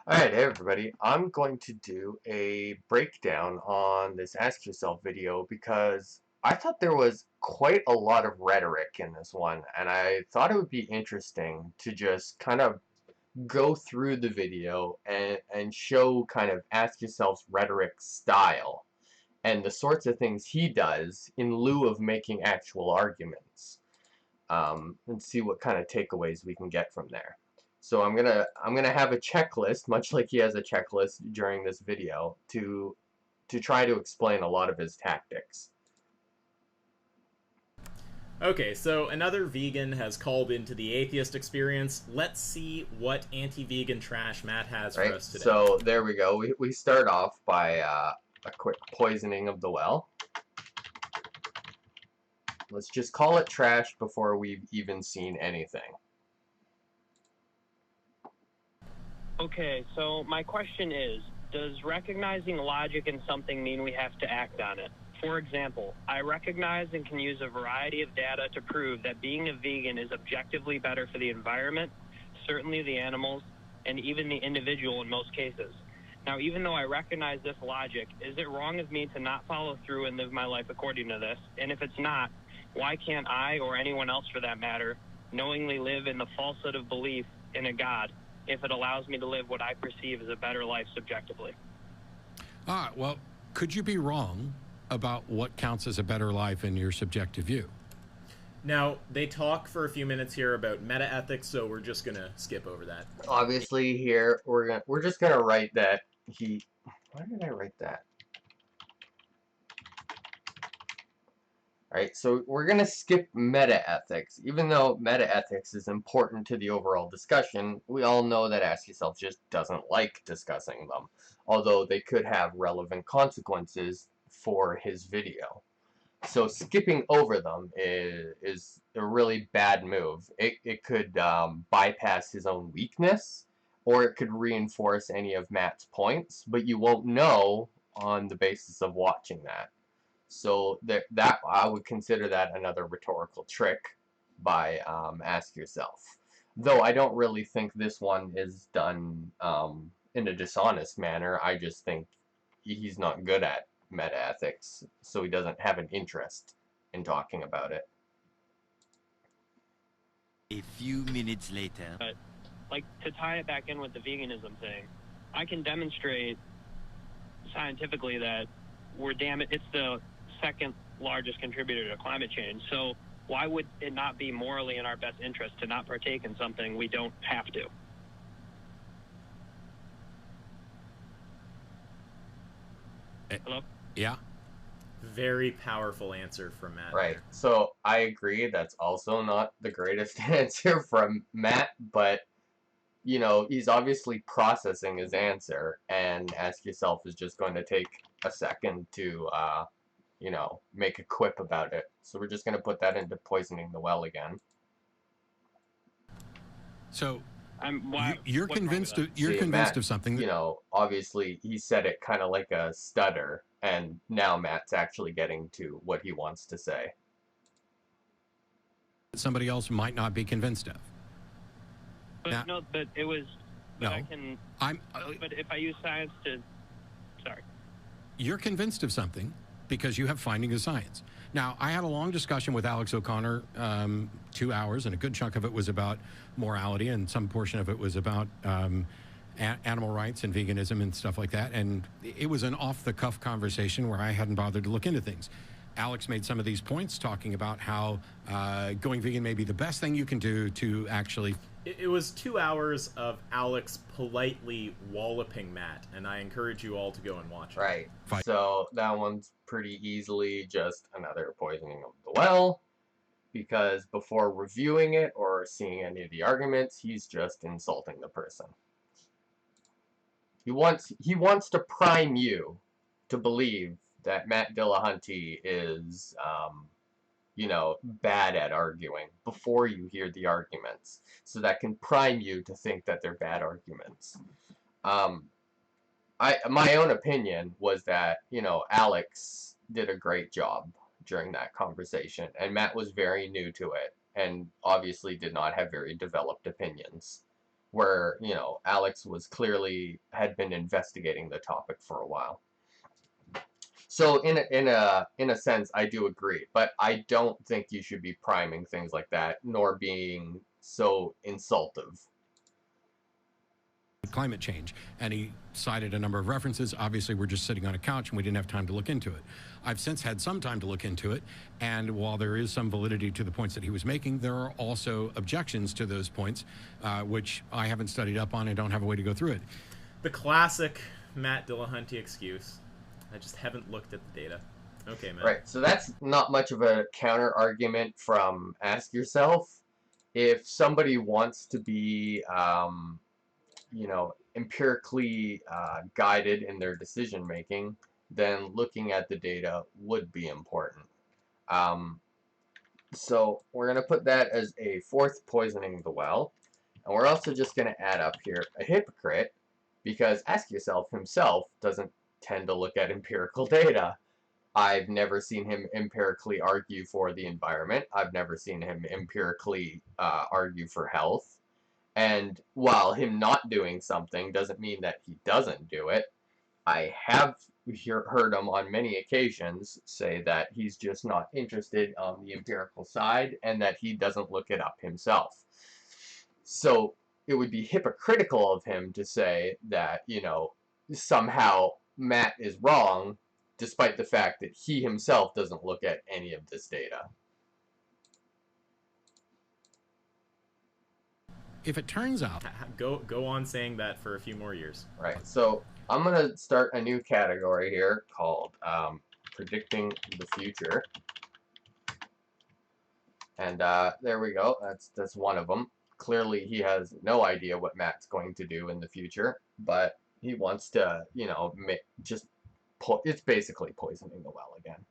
Alright, hey everybody. I'm going to do a breakdown on this Ask Yourself video because I thought there was quite a lot of rhetoric in this one, and I thought it would be interesting to just kind of go through the video and show kind of Ask Yourself's rhetoric style and the sorts of things he does in lieu of making actual arguments, and see what kind of takeaways we can get from there. So I'm gonna have a checklist, much like he has a checklist during this video, to try to explain a lot of his tactics. Okay, so another vegan has called into the atheist experience. Let's see what anti-vegan trash Matt has for Right? us today. So there we go. We start off by a quick poisoning of the well. Let's just call it trash before we've even seen anything. Okay, so my question is, does recognizing logic in something mean we have to act on it? For example, I recognize and can use a variety of data to prove that being a vegan is objectively better for the environment, certainly the animals, and even the individual in most cases. Now, even though I recognize this logic, is it wrong of me to not follow through and live my life according to this? And if it's not, why can't I, or anyone else for that matter, knowingly live in the falsehood of belief in a God if it allows me to live what I perceive as a better life subjectively? Well, could you be wrong about what counts as a better life in your subjective view? Now, they talk for a few minutes here about meta-ethics, so we're just gonna skip over that. Obviously, here we're just gonna write that he. Why did I write that? Right, so we're going to skip meta-ethics. Even though meta-ethics is important to the overall discussion, we all know that Ask Yourself just doesn't like discussing them, although they could have relevant consequences for his video. So skipping over them is a really bad move. It could bypass his own weakness, or it could reinforce any of Matt's points, but you won't know on the basis of watching that. So that I would consider that another rhetorical trick by Ask Yourself. Though I don't really think this one is done in a dishonest manner. I just think he's not good at meta-ethics, so he doesn't have an interest in talking about it. A few minutes later. But, like, to tie it back in with the veganism thing, I can demonstrate scientifically that it's the second largest contributor to climate change. So why would it not be morally in our best interest to not partake in something we don't have to? Hello? Yeah. Very powerful answer from Matt. Right. So I agree that's also not the greatest answer from Matt, but you know, he's obviously processing his answer, and Ask Yourself is just going to take a second to you know, make a quip about it. So we're just going to put that into poisoning the well again. So you're convinced of convinced of something. You know, obviously he said it kind of like a stutter, and now Matt's actually getting to what he wants to say. Somebody else might not be convinced of. But now, no, but it was. But no, I can. But if I use science to, sorry. You're convinced of something because you have findings of science. Now, I had a long discussion with Alex O'Connor, 2 hours, and a good chunk of it was about morality, and some portion of it was about animal rights and veganism and stuff like that. And it was an off-the-cuff conversation where I hadn't bothered to look into things. Alex made some of these points talking about how going vegan may be the best thing you can do to actually... It was 2 hours of Alex politely walloping Matt, and I encourage you all to go and watch it. Right. So that one's pretty easily just another poisoning of the well, because before reviewing it or seeing any of the arguments, he's just insulting the person. He wants to prime you to believe that Matt Dillahunty is you know, bad at arguing before you hear the arguments. So that can prime you to think that they're bad arguments. My own opinion was that, you know, Alex did a great job during that conversation, and Matt was very new to it, and obviously did not have very developed opinions. where, you know, Alex was clearly had been investigating the topic for a while. So in a sense, I do agree, but I don't think you should be priming things like that, nor being so insultive. Climate change, and he cited a number of references. Obviously, we're just sitting on a couch and we didn't have time to look into it. I've since had some time to look into it, and while there is some validity to the points that he was making, there are also objections to those points, which I haven't studied up on and don't have a way to go through it. The classic Matt Dillahunty excuse. I just haven't looked at the data. Okay, Matt. Right, so that's not much of a counter argument from Ask Yourself. If somebody wants to be you know, empirically guided in their decision making, then looking at the data would be important. So we're going to put that as a fourth poisoning the well. And we're also just going to add up here a hypocrite, because Ask Yourself himself doesn't tend to look at empirical data. I've never seen him empirically argue for the environment. I've never seen him empirically argue for health. And while him not doing something doesn't mean that he doesn't do it, I have heard him on many occasions say that he's just not interested on the empirical side and that he doesn't look it up himself. So it would be hypocritical of him to say that, you know, somehow Matt is wrong, despite the fact that he himself doesn't look at any of this data. If it turns out... Go on saying that for a few more years. Right, so I'm going to start a new category here called Predicting the Future. And there we go, that's one of them. Clearly he has no idea what Matt's going to do in the future, but he wants to, you know, it's basically poisoning the well again.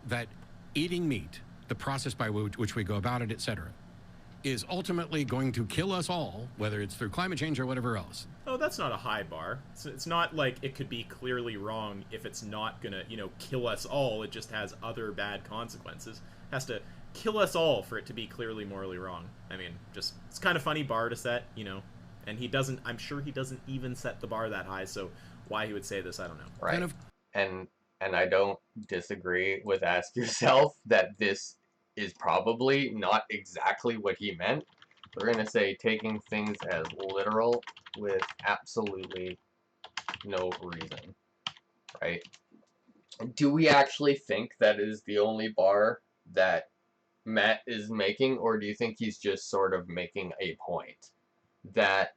That eating meat, the process by which we go about it, etc., is ultimately going to kill us all, whether it's through climate change or whatever else. Oh, that's not a high bar. It's not like it could be clearly wrong if it's not gonna, you know, kill us all. It just has other bad consequences. It has to kill us all for it to be clearly morally wrong. I mean, just, it's kind of funny bar to set, you know, and he doesn't, I'm sure he doesn't even set the bar that high, so why he would say this, I don't know. Right, and I don't disagree with Ask Yourself that this is probably not exactly what he meant. We're going to say taking things as literal with absolutely no reason, right? Do we actually think that is the only bar that Matt is making, or do you think he's just sort of making a point that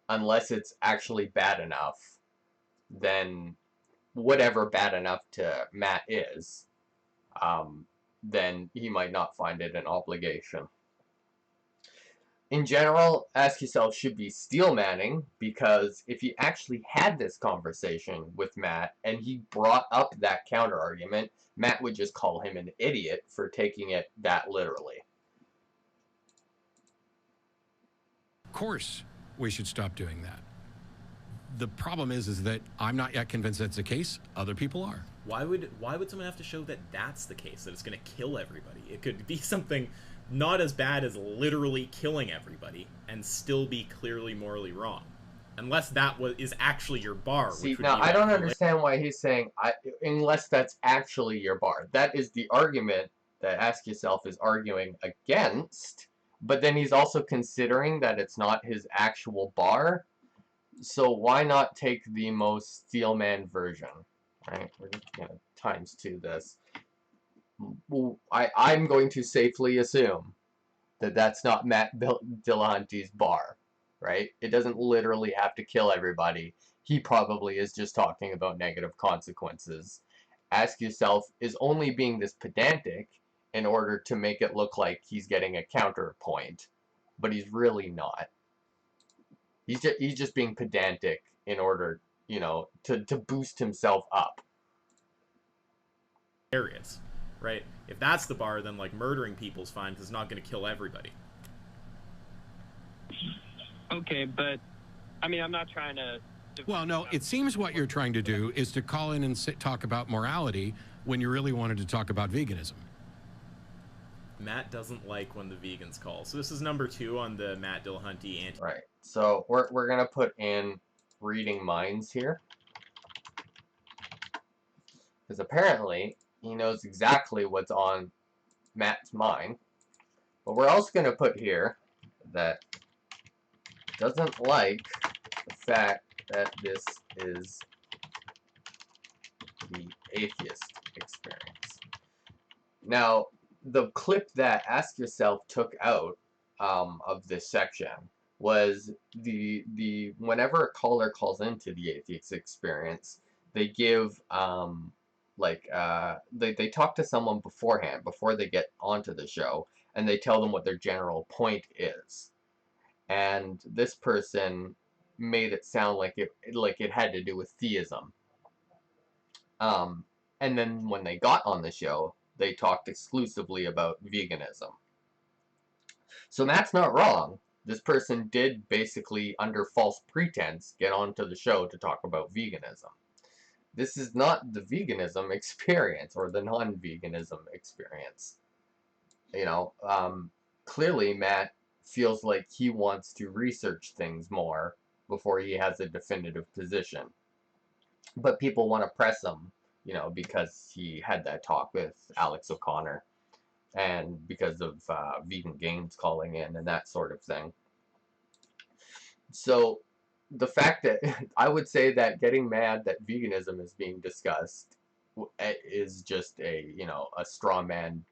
unless it's actually bad enough, then whatever bad enough to Matt is, then he might not find it an obligation. In general, Ask Yourself should be steel manning, because if you actually had this conversation with Matt and he brought up that counter argument, Matt would just call him an idiot for taking it that literally. Of course, we should stop doing that. The problem is that I'm not yet convinced that's the case. Other people are. Why would someone have to show that that's the case, that it's going to kill everybody? It could be something not as bad as literally killing everybody and still be clearly morally wrong. Unless that is actually your bar. See, now I don't understand why he's saying, unless that's actually your bar. That is the argument that Ask Yourself is arguing against, but then he's also considering that it's not his actual bar. So why not take the most steelman version? Right, we're just going to ×2 this. I'm going to safely assume that that's not Matt Dillahunty's bar, right? It doesn't literally have to kill everybody. He probably is just talking about negative consequences. Ask Yourself is only being this pedantic in order to make it look like he's getting a counterpoint, but he's really not. He's just being pedantic in order, you know, to boost himself up. Areas, right? If that's the bar, then like murdering people's fine because it's not going to kill everybody. Okay, but I mean, I'm not trying to. Well, no, it seems what you're trying to do is to call in and talk about morality when you really wanted to talk about veganism. Matt doesn't like when the vegans call. So this is number 2 on the Matt Dillahunty anti. Right. So we're gonna put in reading minds here, because apparently he knows exactly what's on Matt's mind. But we're also gonna put here that doesn't like the fact that this is the atheist experience. Now, the clip that Ask Yourself took out of this section was the whenever a caller calls into the atheist experience, they give they talk to someone beforehand before they get onto the show, and they tell them what their general point is. And this person made it sound like it had to do with theism. And then when they got on the show, they talked exclusively about veganism. So Matt's not wrong. This person did basically, under false pretense, get onto the show to talk about veganism. This is not the veganism experience or the non-veganism experience. You know, clearly Matt feels like he wants to research things more before he has a definitive position. But people want to press him, you know, because he had that talk with Alex O'Connor, and because of Vegan Games calling in and that sort of thing. So the fact that I would say that getting mad that veganism is being discussed is just a, you know, a straw man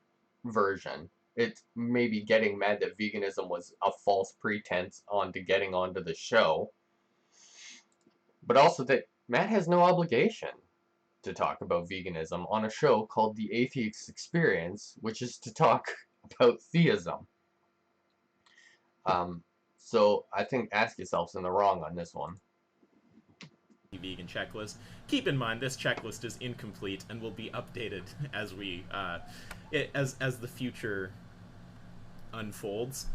version. It's maybe getting mad that veganism was a false pretense onto getting onto the show, but also that Matt has no obligation to talk about veganism on a show called The Atheist Experience, which is to talk about theism. So I think Ask Yourself's in the wrong on this one. Vegan checklist. Keep in mind this checklist is incomplete and will be updated as we as the future unfolds.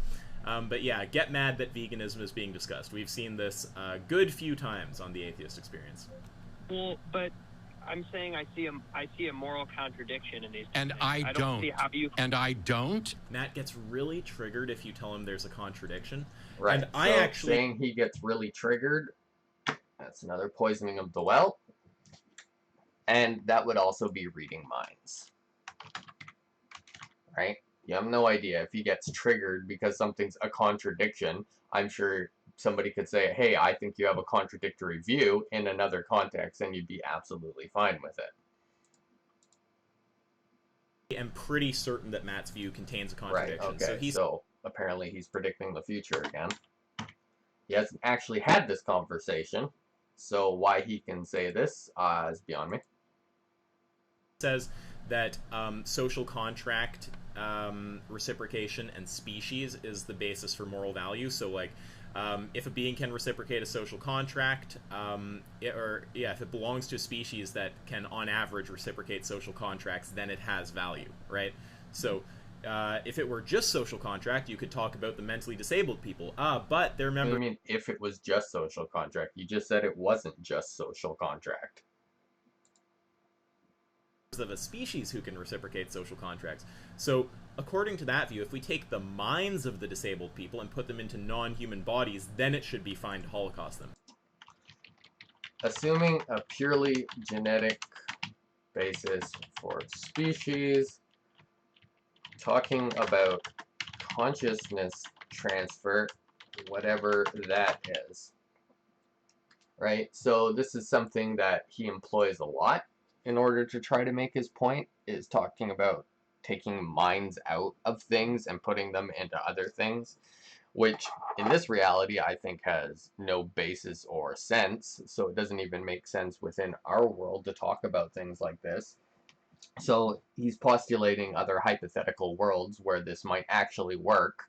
But yeah, get mad that veganism is being discussed. We've seen this a good few times on the Atheist Experience. Well, but I'm saying I see a moral contradiction in these. And things. I don't. See how you... And I don't. Matt gets really triggered if you tell him there's a contradiction. Right. And so I actually saying he gets really triggered, that's another poisoning of the well. And that would also be reading minds. Right? You have no idea if he gets triggered because something's a contradiction. I'm sure somebody could say, hey, I think you have a contradictory view in another context, and you'd be absolutely fine with it. am pretty certain that Matt's view contains a contradiction. Right, okay, so apparently he's predicting the future again. He hasn't actually had this conversation, so why he can say this is beyond me. Says that social contract, reciprocation, and species is the basis for moral value. So, like, if a being can reciprocate a social contract, if it belongs to a species that can, on average, reciprocate social contracts, then it has value, right? So, if it were just social contract, you could talk about the mentally disabled people. But they're members. What do you mean, if it was just social contract? You just said it wasn't just social contract. Of a species who can reciprocate social contracts. So, according to that view, if we take the minds of the disabled people and put them into non-human bodies, then it should be fine to Holocaust them. Assuming a purely genetic basis for species, talking about consciousness transfer, whatever that is. Right? So this is something that he employs a lot in order to try to make his point, is talking about taking minds out of things and putting them into other things, which in this reality I think has no basis or sense, so it doesn't even make sense within our world to talk about things like this. So he's postulating other hypothetical worlds where this might actually work,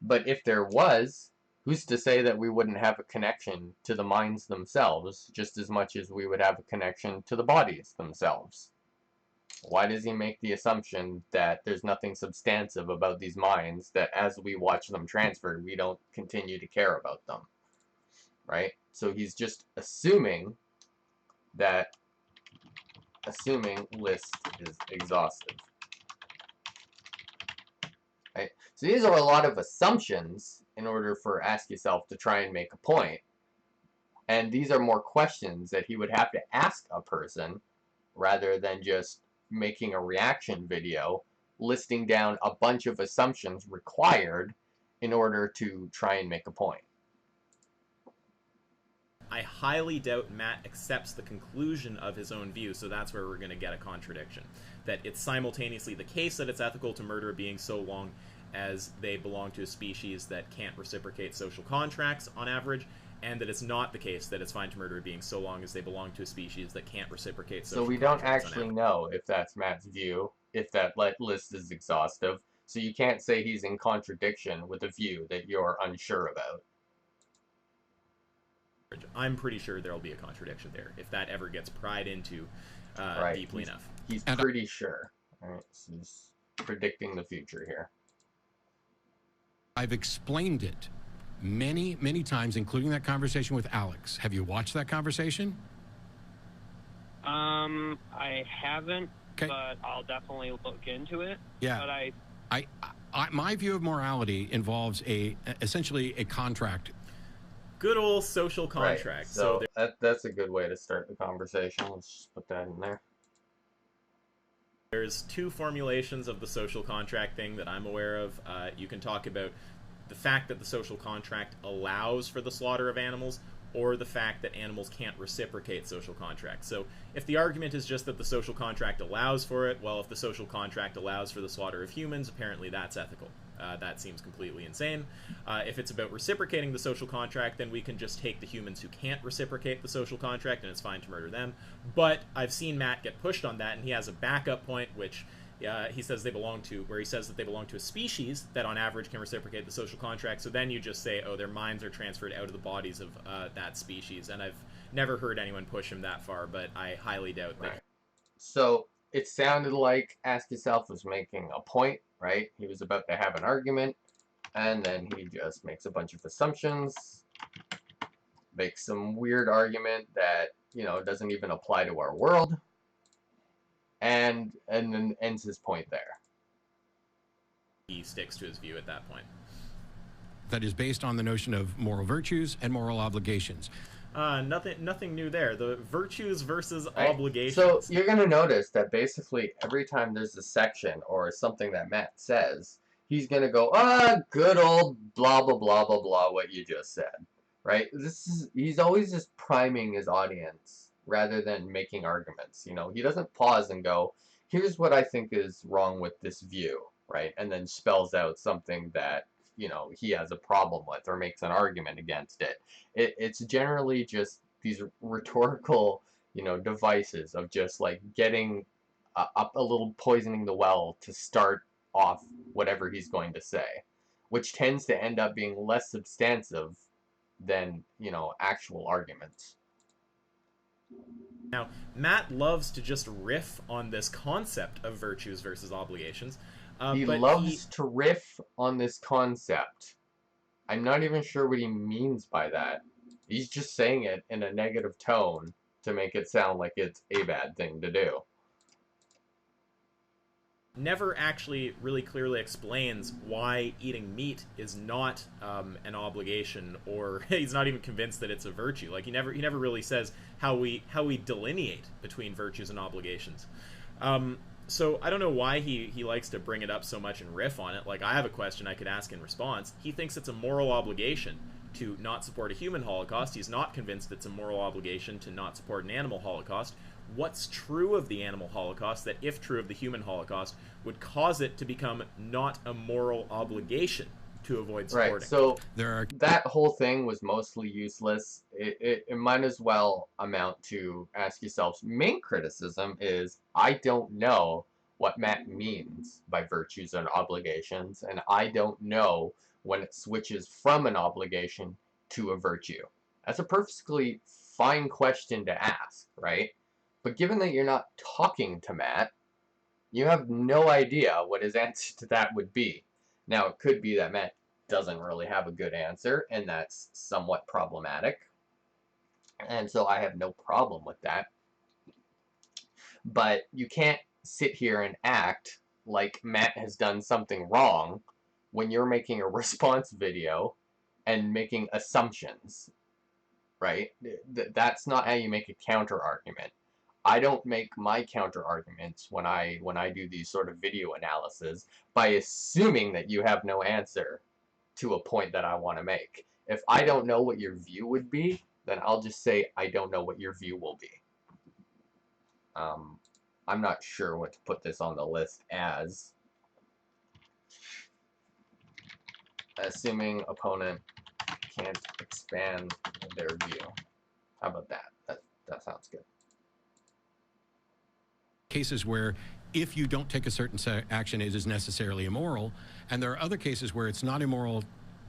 but if there was, who's to say that we wouldn't have a connection to the minds themselves just as much as we would have a connection to the bodies themselves? Why does he make the assumption that there's nothing substantive about these minds, that as we watch them transfer, we don't continue to care about them? Right? So he's just assuming that assuming list is exhaustive. right? So these are a lot of assumptions in order for Ask Yourself to try and make a point. And these are more questions that he would have to ask a person rather than just making a reaction video listing down a bunch of assumptions required in order to try and make a point. I highly doubt Matt accepts the conclusion of his own view, so that's where we're going to get a contradiction. That it's simultaneously the case that it's ethical to murder a being so long as they belong to a species that can't reciprocate social contracts on average, and that it's not the case that it's fine to murder a being so long as they belong to a species that can't reciprocate social contracts. So we don't actually know if that's Matt's view, if that list is exhaustive, so you can't say he's in contradiction with a view that you're unsure about. I'm pretty sure there'll be a contradiction there if that ever gets pried into deeply enough. He's pretty sure. All right, so he's predicting the future here. I've explained it many, many times, including that conversation with Alex. Have you watched that conversation? I haven't, okay, but I'll definitely look into it. Yeah. But my view of morality involves essentially a contract. Good old social contract. Right. So that's a good way to start the conversation. Let's just put that in there. There's two formulations of the social contract thing that I'm aware of. You can talk about the fact that the social contract allows for the slaughter of animals, or the fact that animals can't reciprocate social contracts. So if the argument is just that the social contract allows for it, well, if the social contract allows for the slaughter of humans, apparently that's ethical. That seems completely insane. If it's about reciprocating the social contract, then we can just take the humans who can't reciprocate the social contract and it's fine to murder them. But I've seen Matt get pushed on that, and he has a backup point, which he says they belong to, where he says that they belong to a species that on average can reciprocate the social contract. So then you just say, oh, their minds are transferred out of the bodies of that species. And I've never heard anyone push him that far, but I highly doubt that. Right. So it sounded like Ask Yourself was making a point, right? He was about to have an argument, and then he just makes a bunch of assumptions, makes some weird argument that, you know, doesn't even apply to our world, and then ends his point there. He sticks to his view at that point. That is based on the notion of moral virtues and moral obligations. Nothing new there. The virtues versus Right. obligations. So you're going to notice that basically every time there's a section or something that Matt says, he's going to go, good old blah, blah, blah, blah, blah, what you just said, right? He's always just priming his audience rather than making arguments. You know, he doesn't pause and go, here's what I think is wrong with this view, right? And then spells out something that, you know, he has a problem with or makes an argument against it. It's generally just these rhetorical, you know, devices of just like getting up a little, poisoning the well to start off whatever he's going to say, which tends to end up being less substantive than, you know, actual arguments. Now, Matt loves to just riff on this concept of virtues versus obligations. He loves to riff on this concept. I'm not even sure what he means by that. He's just saying it in a negative tone to make it sound like it's a bad thing to do. Never actually really clearly explains why eating meat is not an obligation, or he's not even convinced that it's a virtue. Like he never really says how we delineate between virtues and obligations. So I don't know why he likes to bring it up so much and riff on it. Like, I have a question I could ask in response. He thinks it's a moral obligation to not support a human holocaust. He's not convinced it's a moral obligation to not support an animal holocaust. What's true of the animal holocaust that, if true of the human holocaust, would cause it to become not a moral obligation to avoid supporting? Right, so that whole thing was mostly useless. It might as well amount to Ask Yourself's main criticism is, I don't know what Matt means by virtues and obligations, and I don't know when it switches from an obligation to a virtue. That's a perfectly fine question to ask, right? But given that you're not talking to Matt, you have no idea what his answer to that would be. Now, it could be that Matt doesn't really have a good answer, and that's somewhat problematic. And so I have no problem with that. But you can't sit here and act like Matt has done something wrong when you're making a response video and making assumptions, right? That's not how you make a counter argument. I don't make my counter arguments when I do these sort of video analysis by assuming that you have no answer to a point that I want to make. If I don't know what your view would be, then I'll just say I don't know what your view will be. I'm not sure what to put this on the list as. Assuming opponent can't expand their view. How about that? That sounds good. Cases where if you don't take a certain action, it is necessarily immoral. And there are other cases where it's not immoral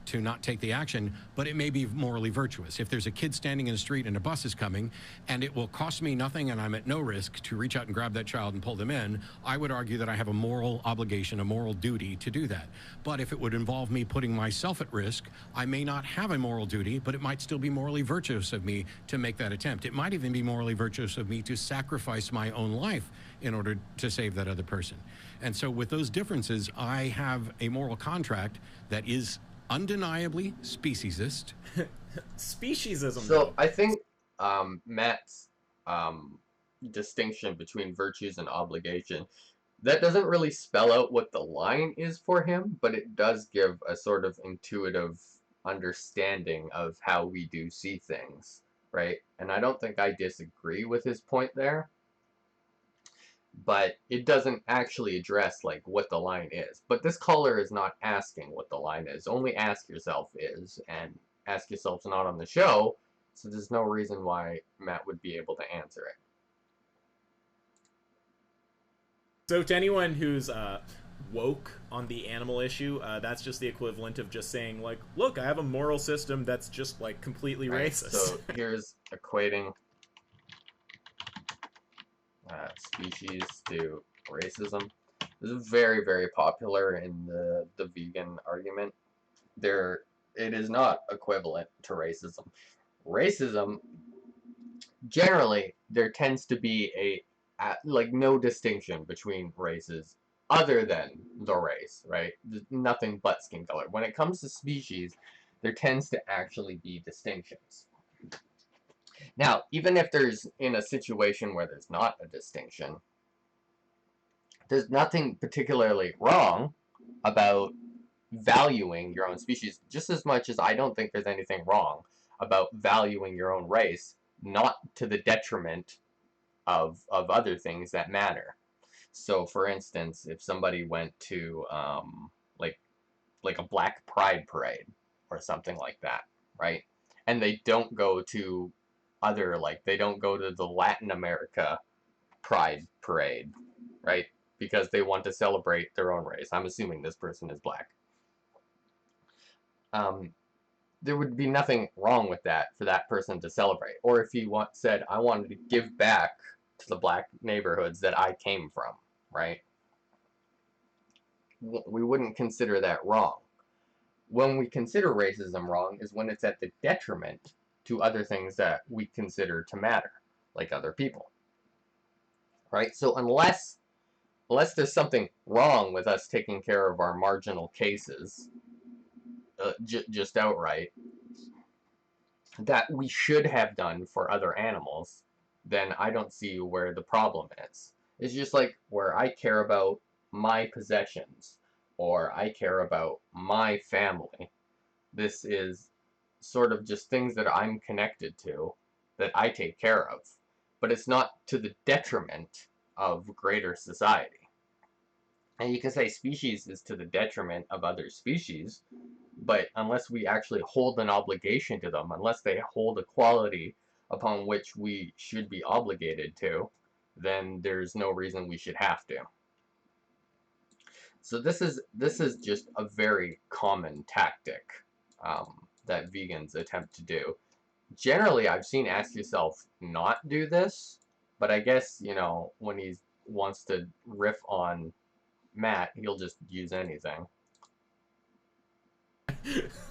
to not take the action, but it may be morally virtuous. If there's a kid standing in the street and a bus is coming, and it will cost me nothing and I'm at no risk to reach out and grab that child and pull them in, I would argue that I have a moral obligation, a moral duty to do that. But if it would involve me putting myself at risk, I may not have a moral duty, but it might still be morally virtuous of me to make that attempt. It might even be morally virtuous of me to sacrifice my own life in order to save that other person. And so with those differences, I have a moral contract that is undeniably speciesist. Speciesism. So I think Matt's distinction between virtues and obligation, that doesn't really spell out what the line is for him, but it does give a sort of intuitive understanding of how we do see things, right? And I don't think I disagree with his point there, but it doesn't actually address like what the line is. But this caller is not asking what the line is. Only Ask Yourself is, and Ask Yourself's not on the show, so there's no reason why Matt would be able to answer it. So to anyone who's woke on the animal issue, that's just the equivalent of just saying like, look, I have a moral system that's just like completely racist. So here's equating species to racism. This is very, very popular in the vegan argument. It is not equivalent to racism. Racism, generally, there tends to be like no distinction between races other than the race, right? There's nothing but skin color. When it comes to species, there tends to actually be distinctions. Now, even if there's in a situation where there's not a distinction, there's nothing particularly wrong about valuing your own species, just as much as I don't think there's anything wrong about valuing your own race, not to the detriment of other things that matter. So, for instance, if somebody went to like a Black Pride parade or something like that, right? And they don't go to they don't go to the Latin America Pride parade, right? Because they want to celebrate their own race. I'm assuming this person is black. There would be nothing wrong with that for that person to celebrate. Or if he said, I wanted to give back to the black neighborhoods that I came from, right? We wouldn't consider that wrong. When we consider racism wrong is when it's at the detriment to other things that we consider to matter, like other people, right? So unless there's something wrong with us taking care of our marginal cases, just outright, that we should have done for other animals, then I don't see where the problem is. It's just like where I care about my possessions, or I care about my family. This is sort of just things that I'm connected to, that I take care of. But it's not to the detriment of greater society. And you can say species is to the detriment of other species, but unless we actually hold an obligation to them, unless they hold a quality upon which we should be obligated to, then there's no reason we should have to. So this is just a very common tactic that vegans attempt to do. Generally, I've seen Ask Yourself not do this, but I guess, you know, when he wants to riff on Matt, he'll just use anything.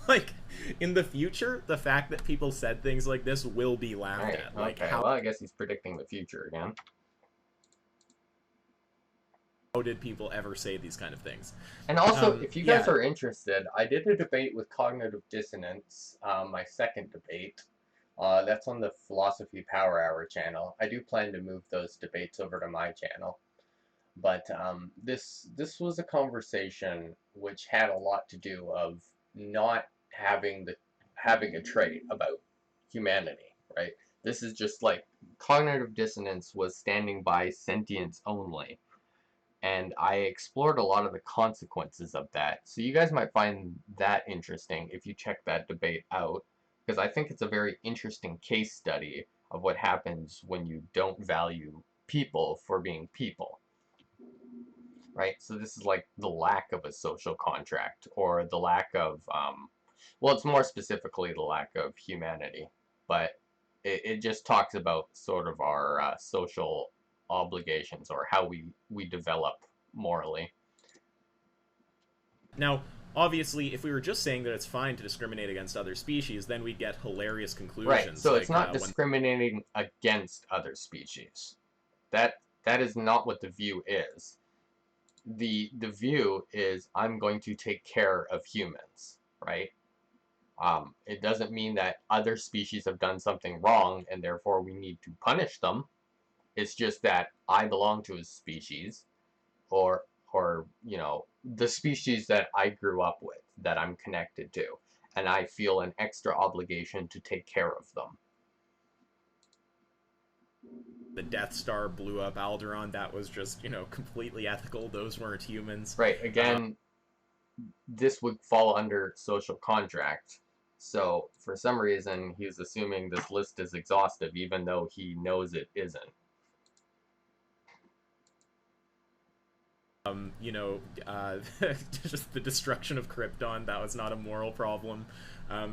Like, in the future, the fact that people said things like this will be laughed at. Like, okay, well, I guess he's predicting the future again. how did people ever say these kind of things? And also, if you guys yeah. are interested, I did a debate with Cognitive Dissonance, my second debate. That's on the Philosophy Power Hour channel. I do plan to move those debates over to my channel. But this was a conversation which had a lot to do of not having a trait about humanity, right? This is just like cognitive dissonance was standing by sentience only, and I explored a lot of the consequences of that. So you guys might find that interesting if you check that debate out, because I think it's a very interesting case study of what happens when you don't value people for being people. Right? So this is like the lack of a social contract, or the lack of, well, it's more specifically the lack of humanity, but it just talks about sort of our social obligations, or how we develop morally. Now, obviously, if we were just saying that it's fine to discriminate against other species, then we'd get hilarious Right, conclusions. so like, it's not when discriminating against other species. That is not what the view is. The view is, I'm going to take care of humans, right? It doesn't mean that other species have done something wrong and therefore we need to punish them. It's just that I belong to a species, or you know, the species that I grew up with, that I'm connected to, and I feel an extra obligation to take care of them. the Death Star blew up Alderaan, that was just, completely ethical. Those weren't humans. Right, again, this would fall under social contract. So, for some reason, he's assuming this list is exhaustive, even though he knows it isn't. Just the destruction of Krypton, that was not a moral problem.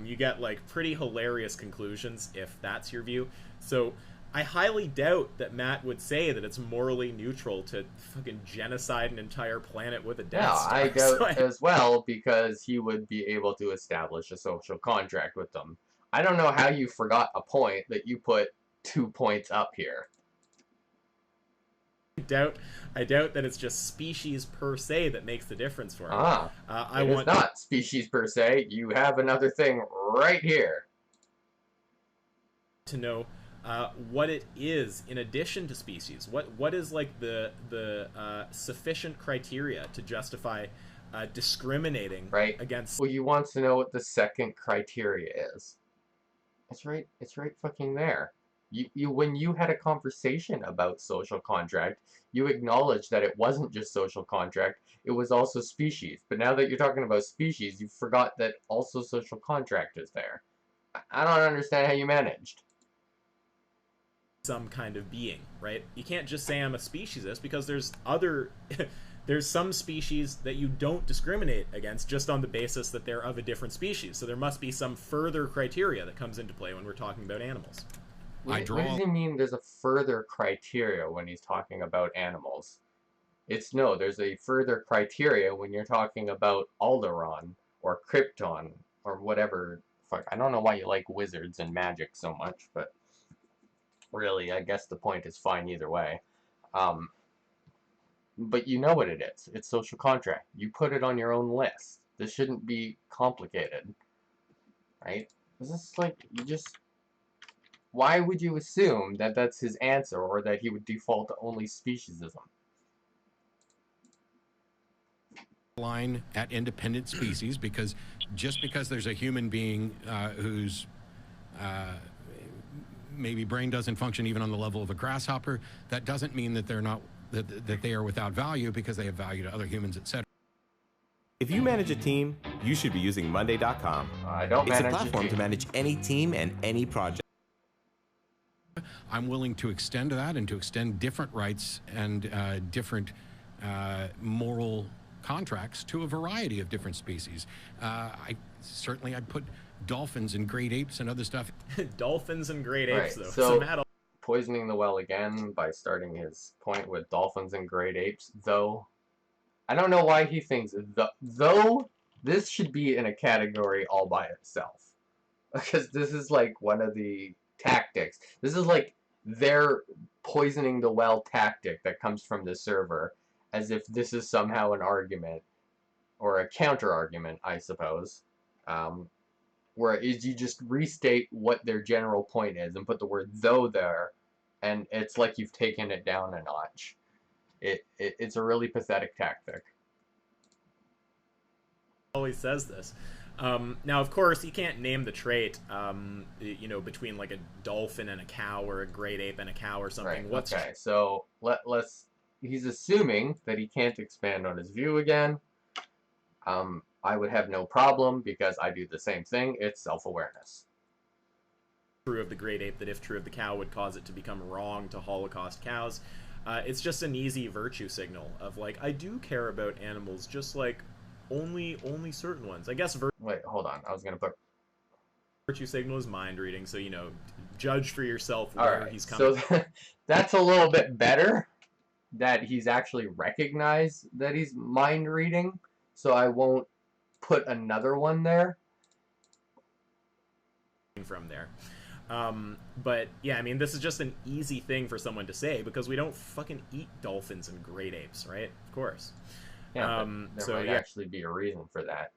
You get, pretty hilarious conclusions if that's your view. So, I highly doubt that Matt would say that it's morally neutral to fucking genocide an entire planet with a Death Star. I doubt as well, because he would be able to establish a social contract with them. I don't know how you forgot a point that you put 2 points up here. I doubt that it's just species per se that makes the difference for him. It's not species per se. You have another thing right here. To know what it is in addition to species. What is the sufficient criteria to justify discriminating against? Well, you want to know what the second criteria is. It's right fucking there. You when you had a conversation about social contract, you acknowledged that it wasn't just social contract, it was also species. But now that you're talking about species, you forgot that also social contract is there. I don't understand how you managed. Some kind of being, right? You can't just say I'm a speciesist, because there's there's some species that you don't discriminate against just on the basis that they're of a different species. So there must be some further criteria that comes into play when we're talking about animals. What does he mean there's a further criteria when he's talking about animals? There's a further criteria when you're talking about Alderaan, or Krypton, or whatever. Fuck, I don't know why you like wizards and magic so much, but really, I guess the point is fine either way. But you know what it is. It's social contract. You put it on your own list. This shouldn't be complicated. Right? This is why would you assume that that's his answer, or that he would default to only speciesism? Line at independent species, because just because there's a human being whose maybe brain doesn't function even on the level of a grasshopper, that doesn't mean that they're not that they are without value, because they have value to other humans, etc. If you manage a team, you should be using Monday.com. I don't It's manage a platform to manage any team and any project. I'm willing to extend that, and to extend different rights and different moral contracts to a variety of different species. I'd put dolphins and great apes and other stuff. Dolphins and great apes, though. So poisoning the well again by starting his point with dolphins and great apes, though. I don't know why he thinks though this should be in a category all by itself. Because this is one of the tactics. This is their poisoning the well tactic that comes from the server. as if this is somehow an argument or a counter argument, I suppose. Where is you just restate what their general point is and put the word though there, and it's like you've taken it down a notch. It's a really pathetic tactic. Always says this. Now, of course, you can't name the trait, between like a dolphin and a cow or a great ape and a cow or something. Right. Okay. So let's. He's assuming that he can't expand on his view again. I would have no problem because I do the same thing. It's self-awareness. True of the great ape that if true of the cow would cause it to become wrong to holocaust cows. It's just an easy virtue signal of like, I do care about animals, just like only certain ones. I guess Wait, hold on. I was gonna put virtue signal is mind reading, so judge for yourself where he's coming. So that's a little bit better that he's actually recognized that he's mind reading. So I won't put another one there. From there. But yeah, I mean, this is just an easy thing for someone to say because we don't fucking eat dolphins and great apes, right? Of course. Yeah, but there might actually be a reason for that.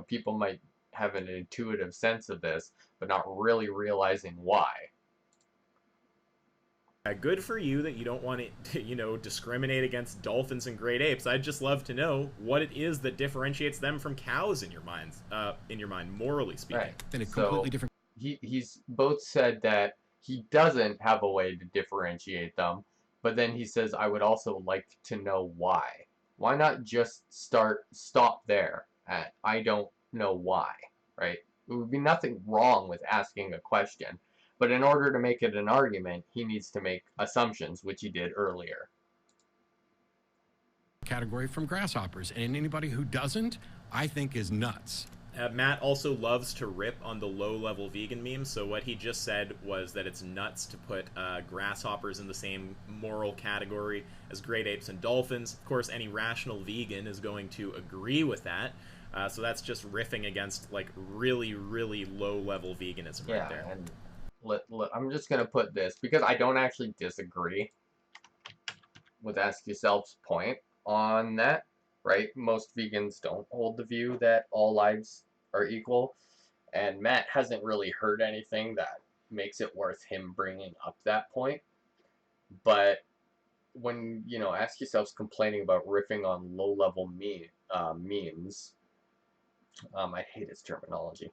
People might have an intuitive sense of this, but not really realizing why. Good for you that you don't want to, discriminate against dolphins and great apes. I'd just love to know what it is that differentiates them from cows in your mind, morally speaking. Right. Then a completely different. He's both said that he doesn't have a way to differentiate them, but then he says, I would also like to know why. Why not just stop there at I don't know why, right? There would be nothing wrong with asking a question, but in order to make it an argument, he needs to make assumptions, which he did earlier. Category from grasshoppers, and anybody who doesn't, I think, is nuts. Matt also loves to rip on the low-level vegan memes, so what he just said was that it's nuts to put grasshoppers in the same moral category as great apes and dolphins. Of course, any rational vegan is going to agree with that, so that's just riffing against, like, really, really low-level veganism right there. And I'm just going to put this, because I don't actually disagree with Ask Yourself's point on that. Right? Most vegans don't hold the view that all lives are equal, and Matt hasn't really heard anything that makes it worth him bringing up that point. But when, Ask Yourself's complaining about riffing on low-level memes, I hate his terminology.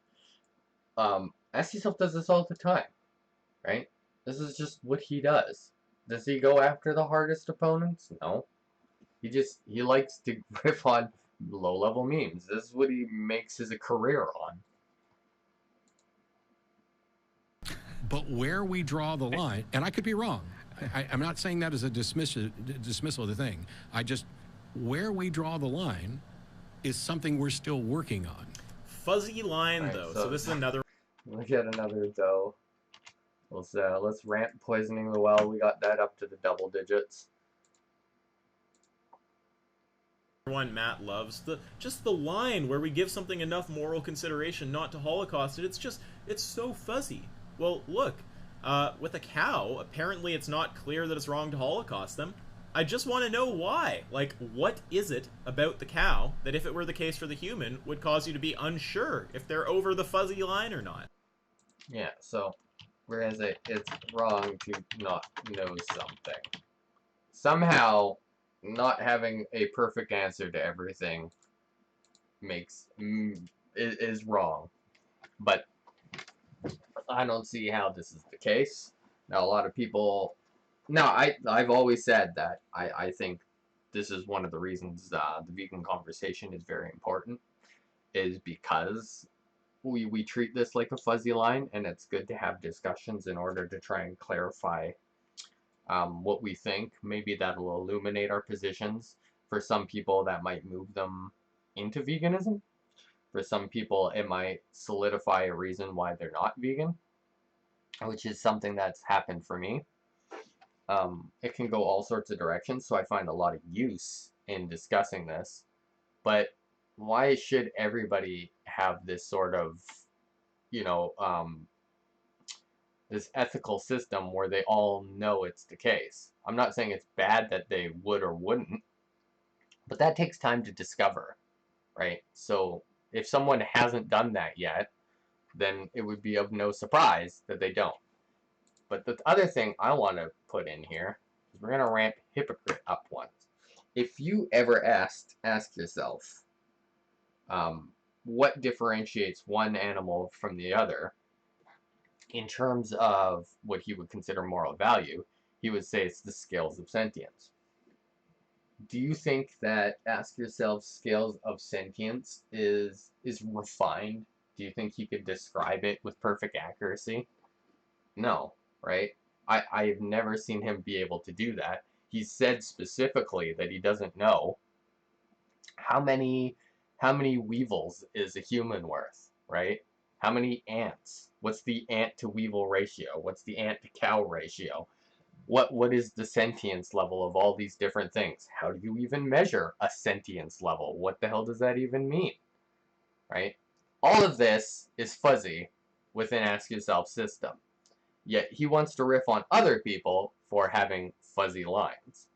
Ask Yourself does this all the time, right? This is just what he does. Does he go after the hardest opponents? No. He likes to riff on low-level memes. This is what he makes his career on. But where we draw the line, and I could be wrong. I'm not saying that as a dismissal of the thing. Where we draw the line is something we're still working on. Fuzzy line, right, though. So this is another. Look at another though. Let's rant poisoning the well. We got that up to the double digits. One Matt loves just the line where we give something enough moral consideration not to Holocaust it. It's so fuzzy. Well, look, with a cow, apparently it's not clear that it's wrong to Holocaust them. I just want to know why. Like, what is it about the cow that, if it were the case for the human, would cause you to be unsure if they're over the fuzzy line or not? Yeah. So, whereas it's wrong to not know something. Somehow, not having a perfect answer to everything is wrong, but I don't see how this is the case. Now, a lot of people. Now, I've always said that I think this is one of the reasons the vegan conversation is very important, is because we treat this like a fuzzy line, and it's good to have discussions in order to try and clarify what we think. Maybe that'll illuminate our positions. For some people, that might move them into veganism. For some people, it might solidify a reason why they're not vegan, which is something that's happened for me. It can go all sorts of directions, so I find a lot of use in discussing this. But why should everybody have this sort of, this ethical system where they all know it's the case? I'm not saying it's bad that they would or wouldn't, But that takes time to discover, right? So if someone hasn't done that yet, then it would be of no surprise that they don't. But the other thing I want to put in here is we're going to ramp hypocrite up once. If you ever ask yourself, what differentiates one animal from the other in terms of what he would consider moral value, he would say it's the scales of sentience. Do you think that ask yourself scales of sentience is refined? Do you think he could describe it with perfect accuracy? No, right? I've never seen him be able to do that. He said specifically that he doesn't know how many weevils is a human worth, right? How many ants? What's the ant to weevil ratio? What's the ant to cow ratio? What is the sentience level of all these different things? How do you even measure a sentience level? What the hell does that even mean? Right? All of this is fuzzy within Ask Yourself system. Yet he wants to riff on other people for having fuzzy lines.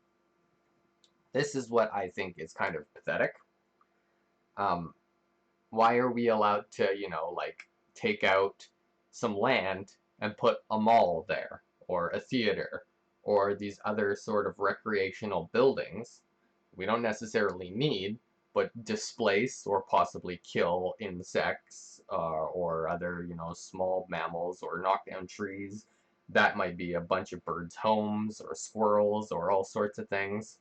This is what I think is kind of pathetic. Why are we allowed to, like, take out some land and put a mall there, or a theater, or these other sort of recreational buildings we don't necessarily need, but displace or possibly kill insects or other, small mammals, or knock down trees? That might be a bunch of birds' homes, or squirrels, or all sorts of things.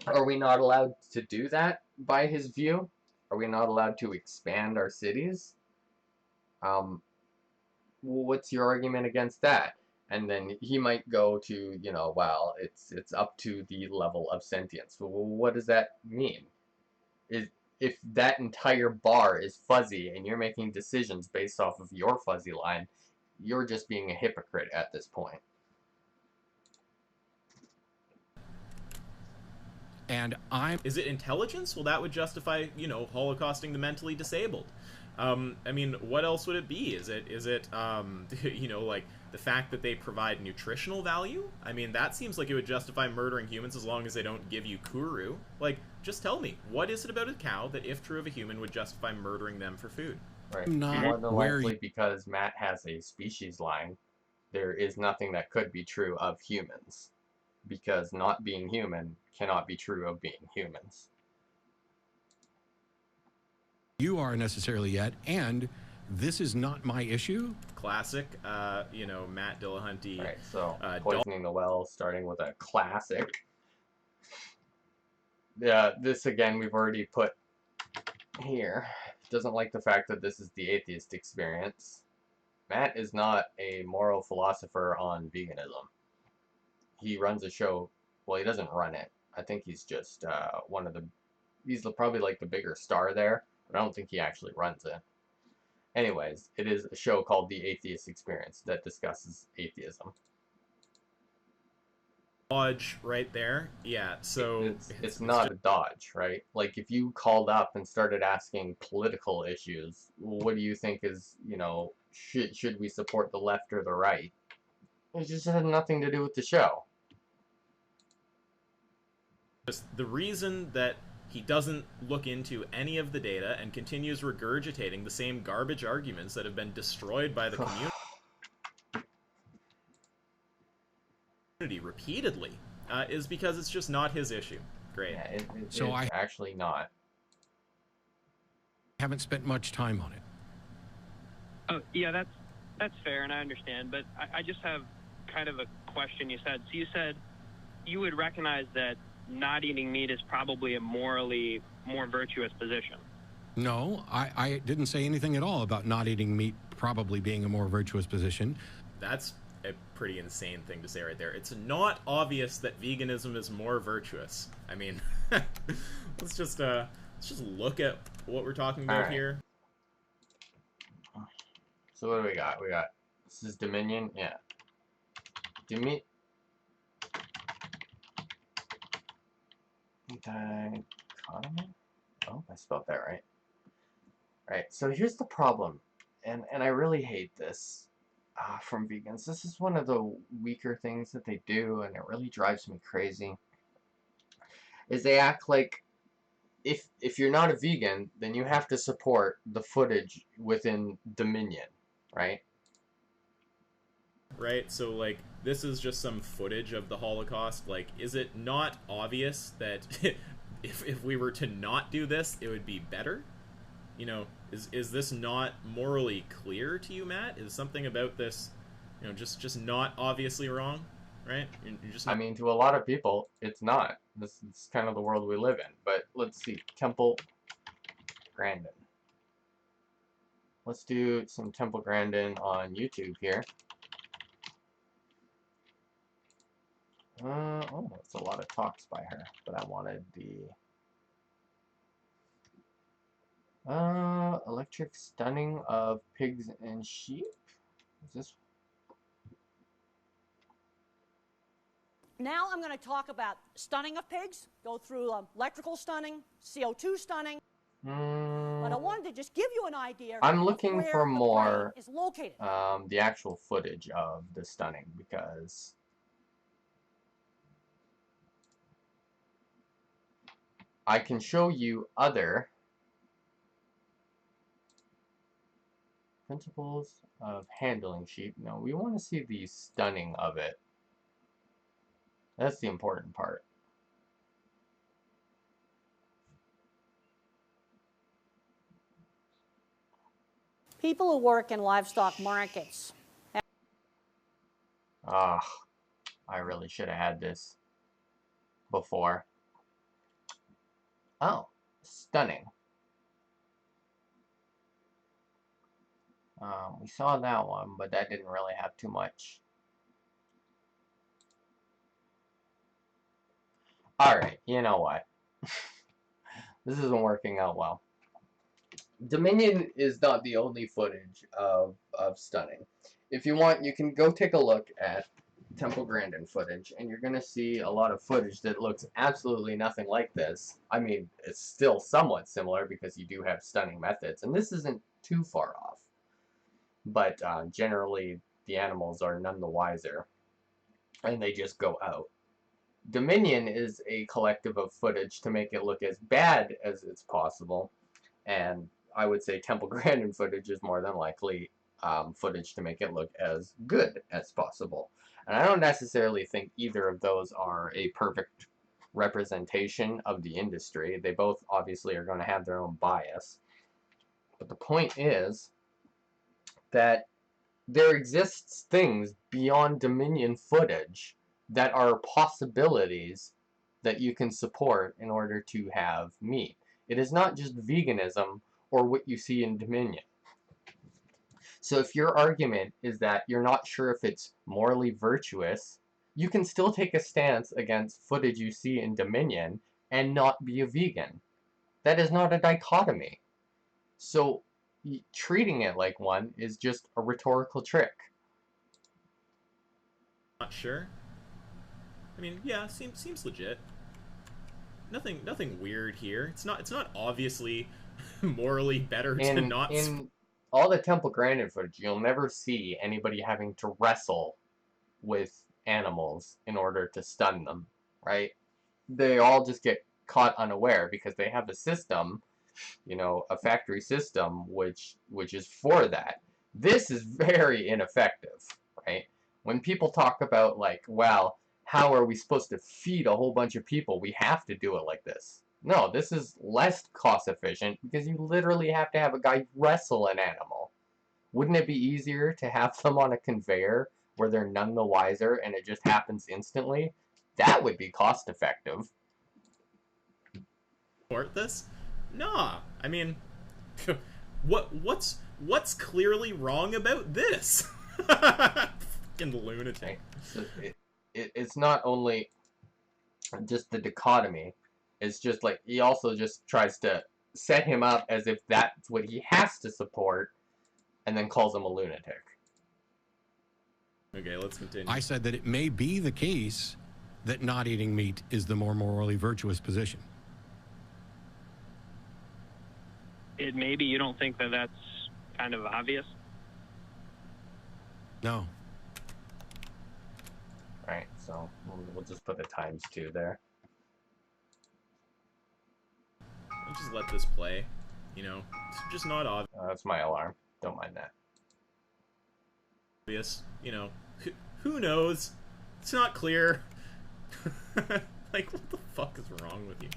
Are we not allowed to do that by his view? Are we not allowed to expand our cities? Um, what's your argument against that? And then he might go to, well, it's up to the level of sentience. Well, what does that mean? If that entire bar is fuzzy and you're making decisions based off of your fuzzy line, you're just being a hypocrite at this point. And Is it intelligence? Well, that would justify, holocausting the mentally disabled. I mean, what else would it be? Is it, like the fact that they provide nutritional value? I mean, that seems like it would justify murdering humans as long as they don't give you kuru. Like, just tell me, what is it about a cow that, if true of a human, would justify murdering them for food? Right. not More than where likely because Matt has a species line, there is nothing that could be true of humans. Because not being human cannot be true of being humans. you are necessarily yet, and this is not my issue. Classic, Matt Dillahunty. Right, so poisoning the well, starting with a classic. Yeah, this again we've already put here. Doesn't like the fact that this is the atheist experience. Matt is not a moral philosopher on veganism. He runs a show. Well, he doesn't run it. I think he's just one of the. He's probably like the bigger star there, but I don't think he actually runs it. Anyways, it is a show called The Atheist Experience that discusses atheism. Dodge right there. Yeah, so it's not a dodge, right? Like if you called up and started asking political issues, what do you think is, should we support the left or the right? It just had nothing to do with the show. just the reason that he doesn't look into any of the data and continues regurgitating the same garbage arguments that have been destroyed by the community repeatedly is because it's just not his issue. Great. Yeah, So it's actually not. I haven't spent much time on it. Oh, yeah, that's fair, and I understand. But I just have kind of a question. You said you would recognize that not eating meat is probably a morally more virtuous position. No, I didn't say anything at all about not eating meat probably being a more virtuous position. That's a pretty insane thing to say right there. It's not obvious that veganism is more virtuous. I mean, let's just look at what we're talking about here. So what do we got? This is Dominion, yeah. Economy? Oh, I spelled that right. Right, so here's the problem, and I really hate this from vegans. This is one of the weaker things that they do, and it really drives me crazy. is they act like if you're not a vegan, then you have to support the footage within Dominion, right? Right? So, like, this is just some footage of the Holocaust. Like, is it not obvious that if we were to not do this, it would be better? You know, is this not morally clear to you, Matt? Is something about this, you know, just not obviously wrong, right? You're just I not... mean, to a lot of people, it's not. This is kind of the world we live in. But let's see, Temple Grandin. Let's do some Temple Grandin on YouTube here. Oh, it's a lot of talks by her, but I wanted the electric stunning of pigs and sheep. Is this? Now I'm going to talk about stunning of pigs, go through electrical stunning, CO2 stunning. But I wanted to just give you an idea I'm of looking where for the more brain is located. the actual footage of the stunning, because I can show you other principles of handling sheep. No, we want to see the stunning of it. That's the important part. People who work in livestock markets. Ah, I really should have had this before. Oh, stunning. We saw that one, but that didn't really have too much. Alright, you know what? This isn't working out well. Dominion is not the only footage of stunning. If you want, you can go take a look at Temple Grandin footage, and you're going to see a lot of footage that looks absolutely nothing like this. I mean, it's still somewhat similar because you do have stunning methods, and this isn't too far off. But generally, the animals are none the wiser, and they just go out. Dominion is a collective of footage to make it look as bad as it's possible, and I would say Temple Grandin footage is more than likely footage to make it look as good as possible. And I don't necessarily think either of those are a perfect representation of the industry. They both obviously are going to have their own bias. But the point is that there exists things beyond Dominion footage that are possibilities that you can support in order to have meat. It is not just veganism or what you see in Dominion. So if your argument is that you're not sure if it's morally virtuous, you can still take a stance against footage you see in Dominion and not be a vegan. That is not a dichotomy. So treating it like one is just a rhetorical trick. Not sure. I mean, yeah, seems legit. Nothing weird here. It's not obviously morally better to not. In all the Temple Grandin footage, you'll never see anybody having to wrestle with animals in order to stun them, right? They all just get caught unaware because they have a system, you know, a factory system which is for that. This is very ineffective, right? When people talk about like, well, how are we supposed to feed a whole bunch of people? We have to do it like this. No, this is less cost efficient because you literally have to have a guy wrestle an animal. Wouldn't it be easier to have them on a conveyor where they're none the wiser and it just happens instantly? That would be cost effective. Support this? Nah. I mean, what's clearly wrong about this? Fucking lunatic. So it's not only just the dichotomy. It's just like he also just tries to set him up as if that's what he has to support, and then calls him a lunatic. Okay, let's continue. I said that it may be the case that not eating meat is the more morally virtuous position. Maybe you don't think that that's kind of obvious? No. Alright, so we'll just put the ×2 there. just let this play. You know, it's just not That's my alarm. Don't mind that. obvious. You know, who knows? It's not clear. Like, what the fuck is wrong with you?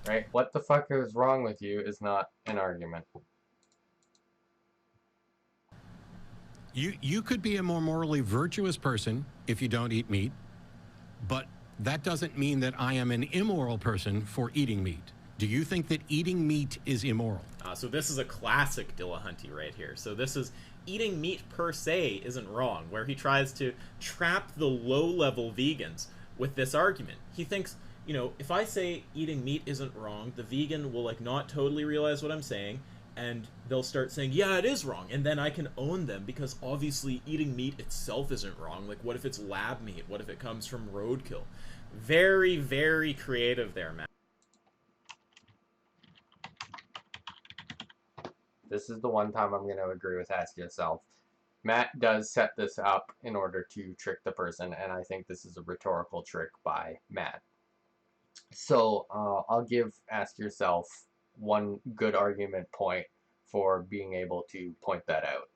Right? What the fuck is wrong with you is not an argument. You could be a more morally virtuous person if you don't eat meat, but that doesn't mean that I am an immoral person for eating meat. Do you think that eating meat is immoral? So this is a classic Dillahunty right here. So this is eating meat per se isn't wrong, where he tries to trap the low-level vegans with this argument. He thinks, you know, if I say eating meat isn't wrong, the vegan will like not totally realize what I'm saying, and they'll start saying, yeah, it is wrong, and then I can own them, because obviously eating meat itself isn't wrong. Like, what if it's lab meat? What if it comes from roadkill? Very, very creative there, Matt. This is the one time I'm going to agree with Ask Yourself. Matt does set this up in order to trick the person, and I think this is a rhetorical trick by Matt. So I'll give Ask Yourself one good argument point for being able to point that out.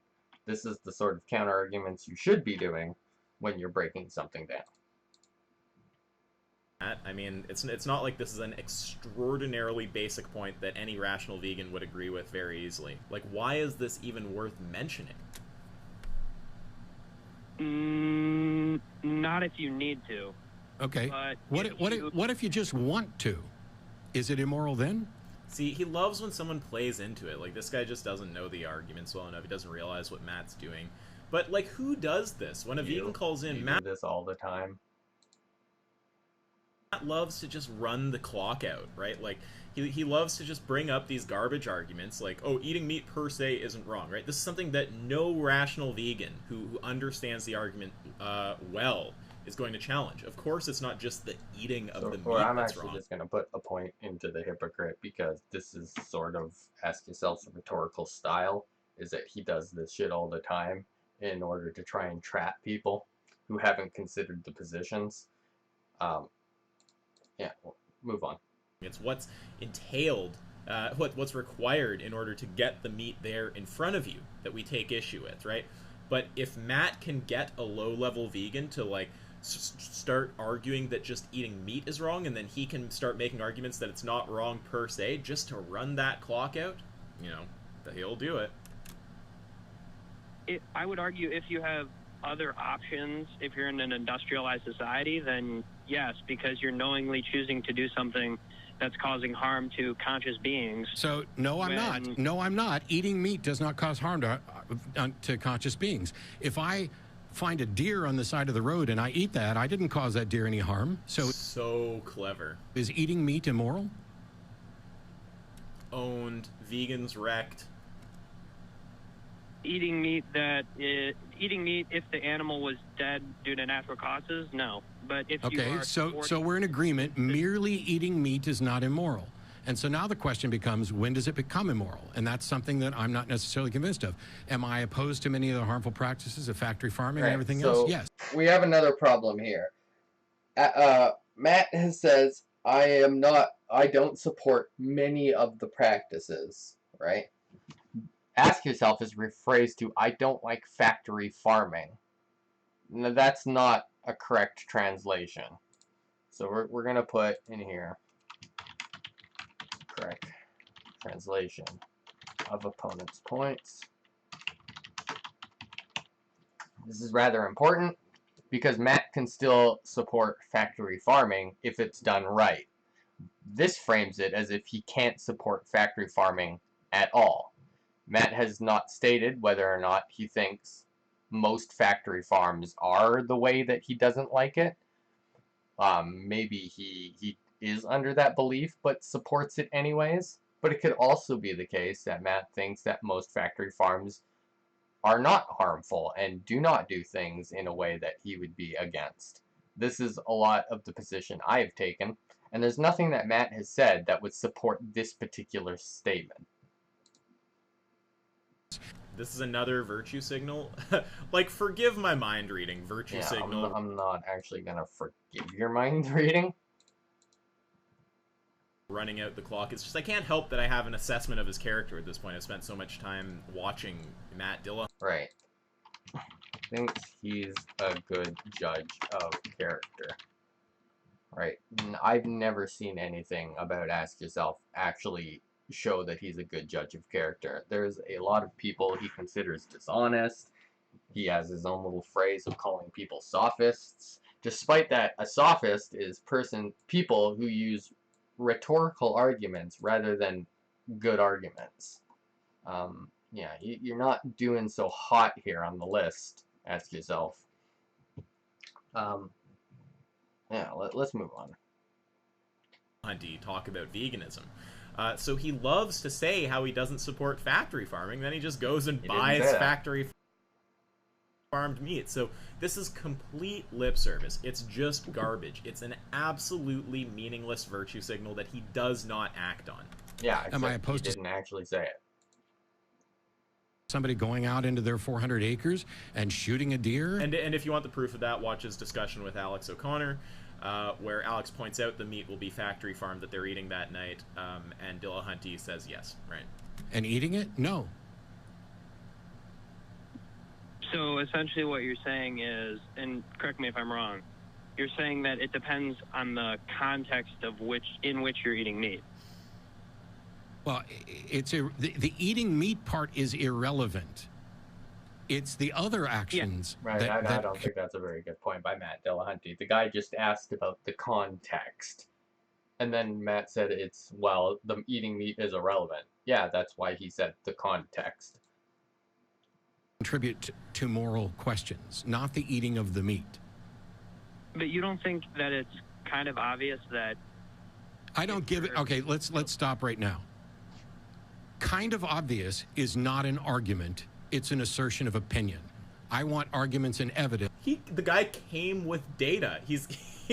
This is the sort of counter arguments you should be doing when you're breaking something down. I mean, it's not like this is an extraordinarily basic point that any rational vegan would agree with very easily. Like, why is this even worth mentioning? Not if you need to. Okay. But what if you just want to? Is it immoral then? See, he loves when someone plays into it. Like, this guy just doesn't know the arguments well enough. He doesn't realize what Matt's doing. But, like, who does this? When a vegan calls in, Matt do this all the time. loves to just run the clock out, right? Like, he loves to just bring up these garbage arguments, like, oh, eating meat per se isn't wrong, right? This is something that no rational vegan who understands the argument well is going to challenge. Of course, it's not just the eating of the meat I'm that's actually wrong. just going to put a point into the hypocrite, because this is sort of Ask Yourself's rhetorical style, is that he does this shit all the time in order to try and trap people who haven't considered the positions. Yeah, we'll move on. It's what's entailed, what's required in order to get the meat there in front of you that we take issue with, right? But if Matt can get a low-level vegan to, like, start arguing that just eating meat is wrong, and then he can start making arguments that it's not wrong per se, just to run that clock out, you know, he'll do it. I would argue if you have other options, if you're in an industrialized society, then yes, because you're knowingly choosing to do something that's causing harm to conscious beings. So, no, I'm not. No, I'm not. Eating meat does not cause harm to conscious beings. If I find a deer on the side of the road and I eat that, I didn't cause that deer any harm. So clever. Is eating meat immoral? Owned. Vegans wrecked. Eating meat if the animal was dead due to natural causes, no. But if you are so we're in agreement. Merely eating meat is not immoral. And so now the question becomes, when does it become immoral? And that's something that I'm not necessarily convinced of. Am I opposed to many of the harmful practices of factory farming and everything else? Yes. We have another problem here. Matt says, I don't support many of the practices, right? Ask Yourself is rephrased to, I don't like factory farming. Now, that's not a correct translation. So we're going to put in here, correct translation of opponent's points. This is rather important, because Matt can still support factory farming if it's done right. This frames it as if he can't support factory farming at all. Matt has not stated whether or not he thinks most factory farms are the way that he doesn't like it. Maybe he is under that belief but supports it anyways. But it could also be the case that Matt thinks that most factory farms are not harmful and do not do things in a way that he would be against. This is a lot of the position I have taken, and there's nothing that Matt has said that would support this particular statement. This is another virtue signal. Like, forgive my mind reading. Virtue signal. I'm not actually gonna forgive your mind reading. running out the clock. It's just I can't help that I have an assessment of his character at this point. I've spent so much time watching Matt Dillahunty. Right. Thinks he's a good judge of character. Right. I've never seen anything about Ask Yourself actually show that he's a good judge of character. There's a lot of people he considers dishonest. He has his own little phrase of calling people sophists. Despite that, a sophist is people who use rhetorical arguments rather than good arguments. Yeah, you're not doing so hot here on the list. Ask yourself. Yeah, let's move on. Talk about veganism. So he loves to say how he doesn't support factory farming, then he just goes and buys factory farmed meat. So this is complete lip service. It's just garbage. It's an absolutely meaningless virtue signal that he does not act on. Yeah, am I opposed to? He didn't actually say it. Somebody going out into their 400 acres and shooting a deer. And if you want the proof of that, watch his discussion with Alex O'Connor, where Alex points out the meat will be factory farmed that they're eating that night, and Dillahunty says yes, right? And eating it? No. So essentially what you're saying is, and correct me if I'm wrong, you're saying that it depends on the context of in which you're eating meat. Well, the eating meat part is irrelevant. It's the other actions. Yeah. Right, I don't think that's a very good point by Matt Dillahunty. The guy just asked about the context. And then Matt said the eating meat is irrelevant. Yeah, that's why he said the context. Contribute to moral questions, not the eating of the meat. But you don't think that it's kind of obvious that... I don't give it... Okay, let's stop right now. Kind of obvious is not an argument. It's an assertion of opinion. I want arguments and evidence. The guy came with data. He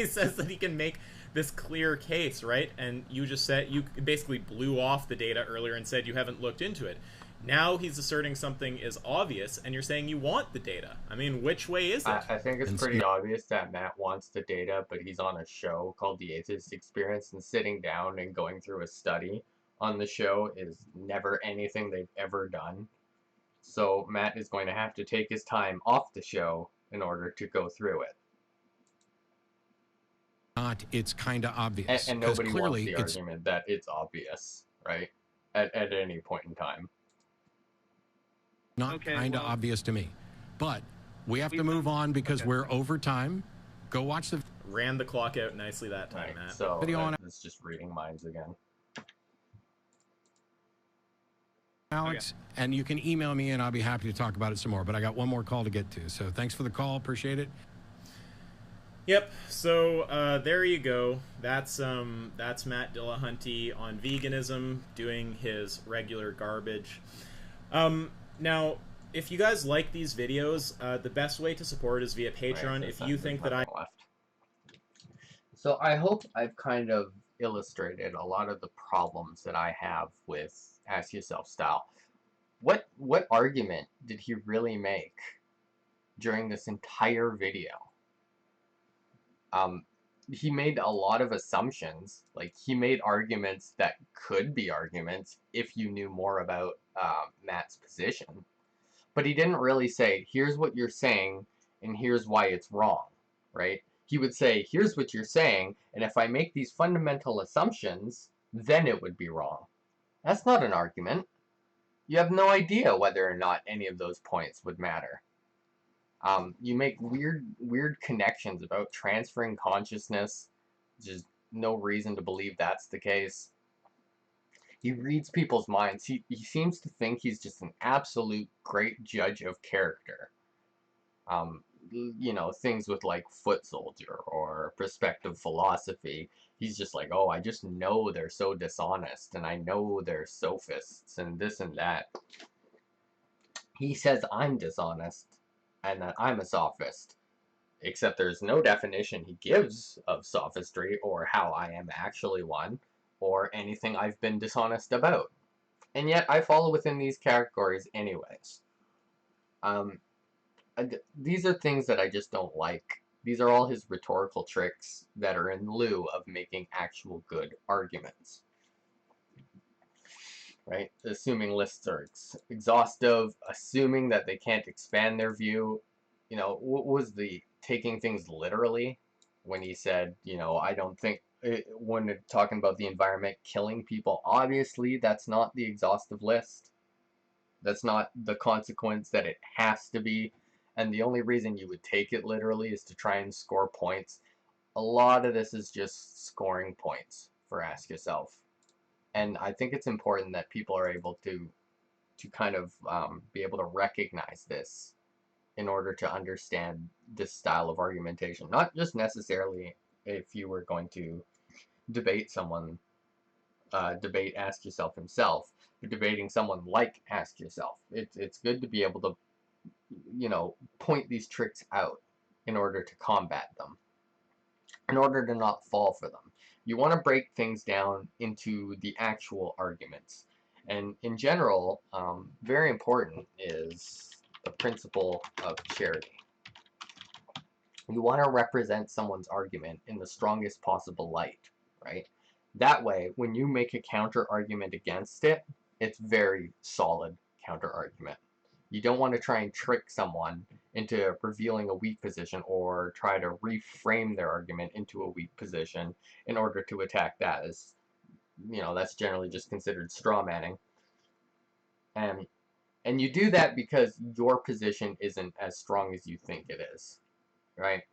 says that he can make this clear case, right? And you just said, you basically blew off the data earlier and said you haven't looked into it. Now he's asserting something is obvious, and you're saying you want the data. I mean, which way is it? I think it's pretty obvious that Matt wants the data, but he's on a show called The Atheist Experience, and sitting down and going through a study on the show is never anything they've ever done. So Matt is going to have to take his time off the show in order to go through it. It's kind of obvious. And nobody wants the argument that it's obvious, right? At any point in time. Not kind of obvious to me. But we have to move on because we're over time. Go watch the... Ran the clock out nicely that time, Matt. So it's just reading minds again. Alex, and you can email me and I'll be happy to talk about it some more. But I got one more call to get to. So thanks for the call. Appreciate it. Yep. So there you go. That's Matt Dillahunty on veganism doing his regular garbage. Now, if you guys like these videos, the best way to support is via Patreon. If you think that So I hope I've kind of illustrated a lot of the problems that I have with Ask Yourself style. What argument did he really make during this entire video? He made a lot of assumptions. Like, he made arguments that could be arguments if you knew more about Matt's position. But he didn't really say, here's what you're saying, and here's why it's wrong, right? He would say, here's what you're saying, and if I make these fundamental assumptions, then it would be wrong. That's not an argument. You have no idea whether or not any of those points would matter. You make weird connections about transferring consciousness. Just no reason to believe that's the case. He reads people's minds. He seems to think he's just an absolute great judge of character. You know, things with like Foot Soldier or perspective philosophy. He's just like, oh, I just know they're so dishonest, and I know they're sophists, and this and that. He says I'm dishonest, and that I'm a sophist. Except there's no definition he gives of sophistry, or how I am actually one, or anything I've been dishonest about. And yet I fall within these categories anyways. These are things that I just don't like. These are all his rhetorical tricks that are in lieu of making actual good arguments. right? Assuming lists are exhaustive, assuming that they can't expand their view. You know, what was the taking things literally when he said, you know, I don't think, when talking about the environment killing people, obviously that's not the exhaustive list. That's not the consequence that it has to be. And the only reason you would take it literally is to try and score points. A lot of this is just scoring points for Ask Yourself. And I think it's important that people are able to kind of be able to recognize this in order to understand this style of argumentation. Not just necessarily if you were going to debate someone, debate Ask Yourself himself, but debating someone like Ask Yourself. It's good to be able to, you know, point these tricks out in order to combat them, in order to not fall for them. You want to break things down into the actual arguments. And in general, very important is the principle of charity. You want to represent someone's argument in the strongest possible light, right? That way, when you make a counter argument against it, it's very solid counter argument. You don't want to try and trick someone into revealing a weak position or try to reframe their argument into a weak position in order to attack that, as, you know, that's generally just considered straw manning. And you do that because your position isn't as strong as you think it is, right?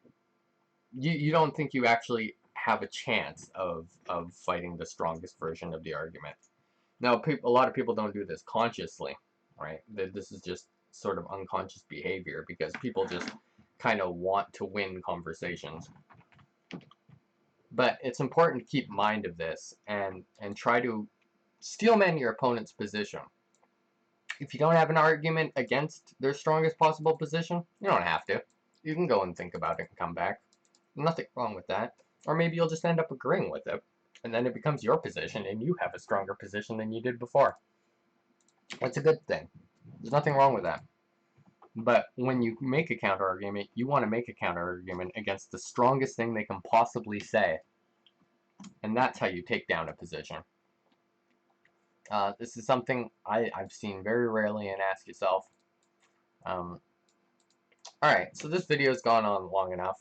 You don't think you actually have a chance of fighting the strongest version of the argument. Now, a lot of people don't do this consciously, right? This is just sort of unconscious behavior because people just kind of want to win conversations. But it's important to keep mind of this and try to steelman your opponent's position. If you don't have an argument against their strongest possible position, you don't have to. You can go and think about it and come back. Nothing wrong with that. Or maybe you'll just end up agreeing with it, and then it becomes your position and you have a stronger position than you did before. That's a good thing. There's nothing wrong with that. But when you make a counter argument, you want to make a counter argument against the strongest thing they can possibly say. And that's how you take down a position. This is something I've seen very rarely in Ask Yourself. Alright, so this video's gone on long enough.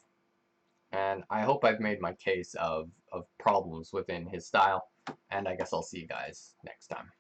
And I hope I've made my case of problems within his style. And I guess I'll see you guys next time.